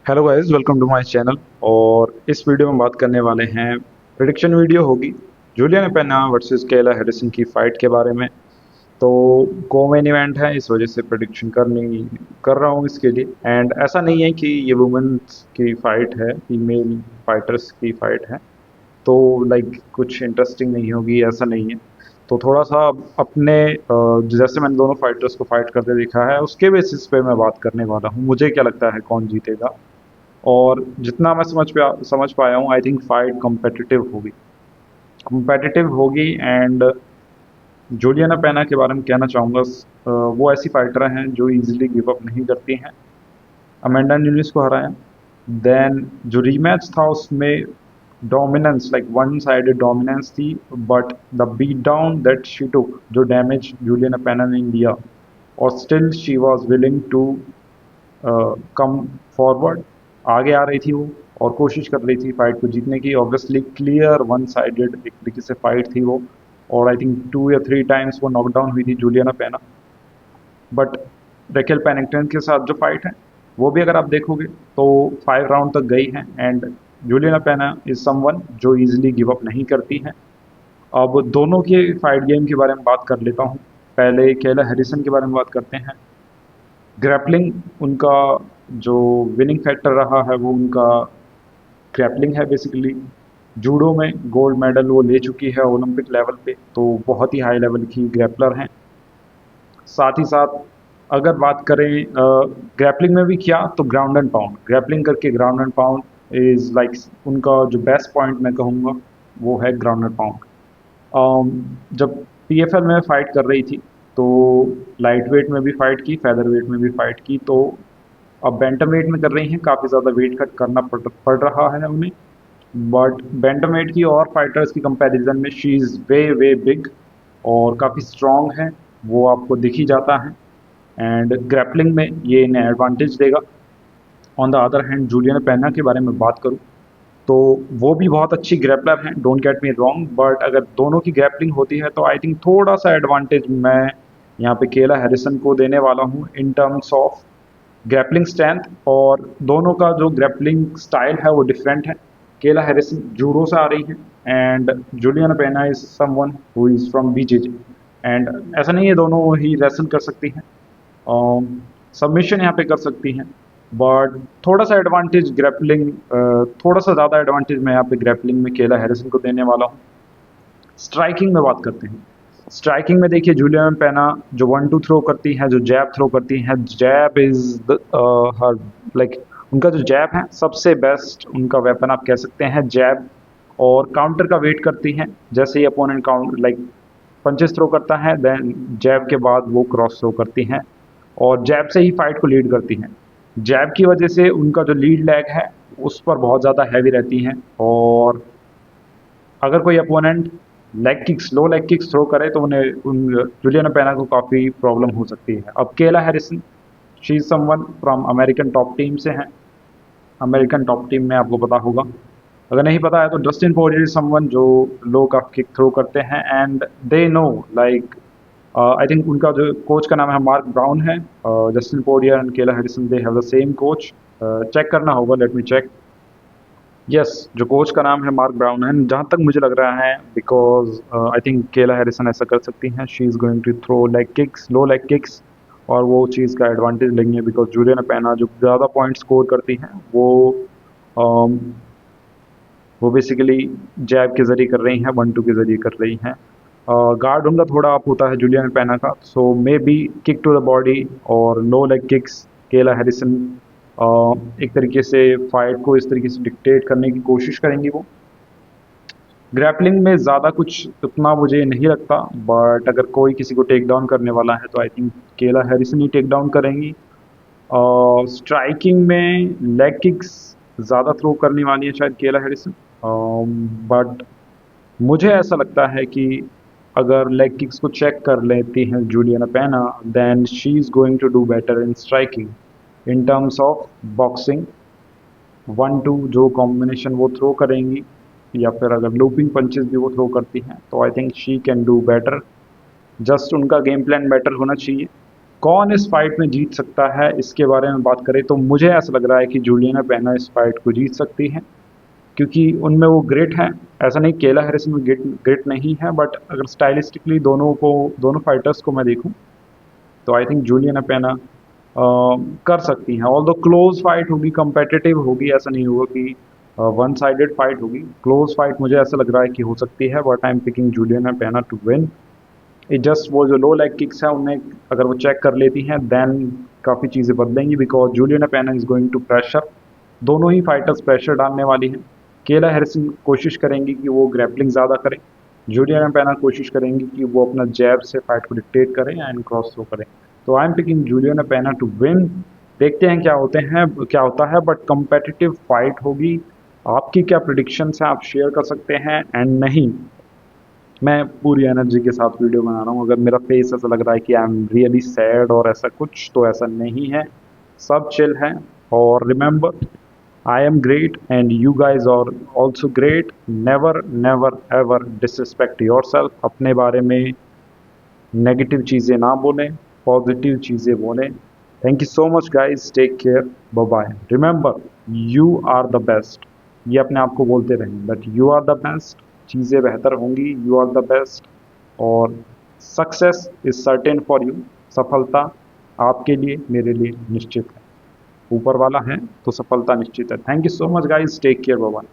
Hello guys, welcome to my channel. और इस video में बात करने वाले हैं, प्रिडिक्शन वीडियो होगी Julian Pena versus Kayla Harrison की फाइट के बारे में। तो को मेन इवेंट है, इस वजह से प्रिडिक्शन करनी कर रहा हूँ इसके लिए। एंड ऐसा नहीं है कि ये वुमेन्स की फाइट है, फीमेल फाइटर्स की फाइट है, तो लाइक कुछ इंटरेस्टिंग नहीं होगी, ऐसा नहीं है। तो थोड़ा सा अपने जैसे मैंने दोनों फाइटर्स को फाइट करते देखा है उसके बेसिस पे मैं बात करने वाला हूँ, मुझे क्या लगता है कौन जीतेगा। और जितना मैं समझ पाया हूँ, आई थिंक फाइट कम्पेटिटिव होगी। एंड जूलियाना पेना के बारे में कहना चाहूँगा, वो ऐसी फाइटर हैं जो इजीली गिव अप नहीं करती हैं। अमेंडा न्यूनिस को हराया, देन जो रीमैच था उसमें dominance, like one sided dominance थी, but the beat down that she took, जो डैमेज जूलियाना पेना ने लिया, और still she was willing to come forward, आगे आ रही थी वो और कोशिश कर रही थी फाइट को जीतने की। ऑब्वियसली क्लियर वन साइडेड एक तरीके से फाइट थी वो, और आई थिंक 2 या 3 टाइम्स वो नॉकडाउन हुई थी जूलियाना पेना। बट रेकेल पेनिंगटन के साथ जो फाइट है वो भी अगर आप देखोगे तो 5 राउंड तक गई है। एंड जूलियाना पेना इज समवन जो इजीली गिव अप नहीं करती हैं। अब दोनों के फाइट गेम के बारे में बात कर लेता हूँ। पहले केला हैरिसन के बारे में बात करते हैं। ग्रैपलिंग उनका जो विनिंग फैक्टर रहा है वो उनका ग्रैपलिंग है बेसिकली। जूडो में गोल्ड मेडल वो ले चुकी है ओलंपिक लेवल पे, तो बहुत ही हाई लेवल की ग्रैपलर हैं। साथ ही साथ अगर बात करें ग्रैपलिंग में भी किया तो ग्राउंड एंड पाउंड, ग्रैपलिंग करके ground and pound is like उनका जो बेस्ट पॉइंट मैं कहूँगा वो है ग्राउंड एंड पाउंड। जब पीएफएल में फ़ाइट कर रही थी तो लाइट वेट में भी फ़ाइट की, फेदर वेट में भी फ़ाइट की, तो अब बैंटम वेट में कर रही हैं, काफ़ी ज़्यादा वेट कट करना पड़ रहा है उन्हें। बट बैंटम वेट की और फाइटर्स की कंपैरिजन में she is way way big और काफ़ी स्ट्रॉन्ग है, वो आपको दिख ही जाता है। एंड ग्रैपलिंग में ये इन्हें एडवांटेज देगा। On the other hand Julian Pena के बारे में बात करूँ तो वो भी बहुत अच्छी ग्रैपलर हैं, don't get me wrong, but अगर दोनों की ग्रैपलिंग होती है तो आई थिंक थोड़ा सा एडवांटेज मैं यहाँ पे केला हैरिसन को देने वाला हूँ इन टर्म्स ऑफ ग्रैपलिंग स्ट्रेंथ। और दोनों का जो ग्रैपलिंग स्टाइल है वो डिफरेंट है। केला हैरिसन जूडो से आ रही है and Julianna Pena is someone who is from BJJ. And ऐसा नहीं है दोनों ही रेसल कर सकती हैं, सबमिशन यहाँ पे कर सकती हैं, बट थोड़ा सा एडवांटेज ग्रैपलिंग, थोड़ा सा ज़्यादा एडवांटेज मैं यहाँ पे ग्रैपलिंग में केला हैरिसन को देने वाला हूँ। स्ट्राइकिंग में बात करते हैं। स्ट्राइकिंग में देखिए जूलियन पेना जो 1-2 थ्रो करती हैं, जो जैब थ्रो करती हैं, जैब इज हर लाइक उनका जो जैब है सबसे बेस्ट उनका वेपन आप कह सकते हैं, जैब। और काउंटर का वेट करती हैं, जैसे ही opponent counter like punches throw करता है देन जैब के बाद वो क्रॉस थ्रो करती हैं और जैब से ही फाइट को लीड करती हैं। जैब की वजह से उनका जो लीड लैग है उस पर बहुत ज़्यादा हैवी रहती हैं। और अगर कोई अपोनेंट लो लेग किक्स थ्रो करे तो उन्हें उन जूलियन पेना को काफ़ी प्रॉब्लम हो सकती है। अब केला Harrison, she is someone from American top team से हैं। अमेरिकन टॉप टीम में आपको पता होगा, अगर नहीं पता है तो डस्टिन पोरियर इज समवन जो लो का किक थ्रो करते हैं। And they know like I think उनका जो कोच का नाम है मार्क ब्राउन है। Justin Poirier and Kayla Harrison they have the same coach, check करना होगा, लेट मी चेक। यस, जो कोच का नाम है मार्क ब्राउन है, जहाँ तक मुझे लग रहा है, because I think Kayla Harrison ऐसा कर सकती हैं, she is going to throw leg kicks, low leg kicks, और वो चीज़ का एडवांटेज लेंगे बिकॉज जूलियन पेना जो ज़्यादा पॉइंट स्कोर करती हैं um, वो बेसिकली जैब के ज़रिए कर रही हैं, 1-2 के ज़रिए कर रही हैं। गार्ड उनका थोड़ा अप होता है जूलियन पेना का, so may be kick to the body और low leg kicks. Kayla Harrison एक तरीके से फाइट को इस तरीके से डिक्टेट करने की कोशिश करेंगी वो। ग्रैपलिंग में ज़्यादा कुछ उतना मुझे नहीं लगता, बट अगर कोई किसी को टेक डाउन करने वाला है तो आई थिंक केला हैरिसन ही टेक डाउन करेंगी। स्ट्राइकिंग में लेग किक्स ज़्यादा थ्रो करने वाली है शायद केला हैरिसन, बट मुझे ऐसा लगता है कि अगर लेग किक्स को चेक कर लेती हैं Julian Pena, then she is going to do better in striking in terms of boxing. 1-2 जो कॉम्बिनेशन वो थ्रो करेंगी, या फिर अगर लूपिंग पंचेस भी वो थ्रो करती हैं, तो I think she can do better. Just उनका गेम प्लान बेटर होना चाहिए। कौन इस फाइट में जीत सकता है इसके बारे में बात करें तो मुझे ऐसा लग रहा है कि जूलियाना पेना इस फाइट को जीत सकती है, क्योंकि उनमें वो ग्रिट है। ऐसा नहीं केला हैरिस में ग्रिट नहीं है, बट अगर स्टाइलिस्टिकली दोनों फाइटर्स को मैं देखूं तो आई थिंक जूलियाना पेना कर सकती हैं। ऑल दो क्लोज फाइट होगी, कंपेटिटिव होगी, ऐसा नहीं होगा कि वन साइडेड फाइट होगी। क्लोज फाइट मुझे ऐसा लग रहा है कि हो सकती है, but I am picking Juliana पेना टू विन। इट जस्ट वो जो लो लेग किक्स हैं उन्हें अगर वो चेक कर लेती हैं देन काफ़ी चीज़ें बदलेंगी, बिकॉज जूलियाना पेना इज गोइंग टू प्रेशर। दोनों ही फाइटर्स प्रेशर डालने वाली हैं। केला हैरिसन कोशिश करेंगी कि वो ग्रैपलिंग ज़्यादा करें, जूलियाना पेना कोशिश करेंगी कि वो अपना जैब से फाइट को डिक्टेट करें एंड क्रॉस थ्रो करें। तो आई एम पिकिंग जूलियाना पेना टू विन। देखते हैं क्या होता है, बट कंपेटिटिव फाइट होगी। आपकी क्या प्रिडिक्शंस हैं आप शेयर कर सकते हैं। एंड नहीं, मैं पूरी एनर्जी के साथ वीडियो बना रहा हूँ, अगर मेरा फेस ऐसा लग रहा है कि आई एम रियली सैड और ऐसा कुछ, तो ऐसा नहीं है, सब चिल है। और remember, I am great and you guys are also great. Never never ever disrespect your yourself बारे में नेगेटिव चीज़ें ना बोलें, पॉजिटिव चीज़ें बोलें। Thank you so much guys, take care, bye bye. Remember, you are the best. ये अपने आप को बोलते रहें that you are the best. चीज़ें बेहतर होंगी, यू आर द बेस्ट। और success is certain for you. सफलता आपके लिए, मेरे लिए निश्चित है। ऊपर वाला है तो सफलता निश्चित है। Thank you so much guys, take care, bye bye.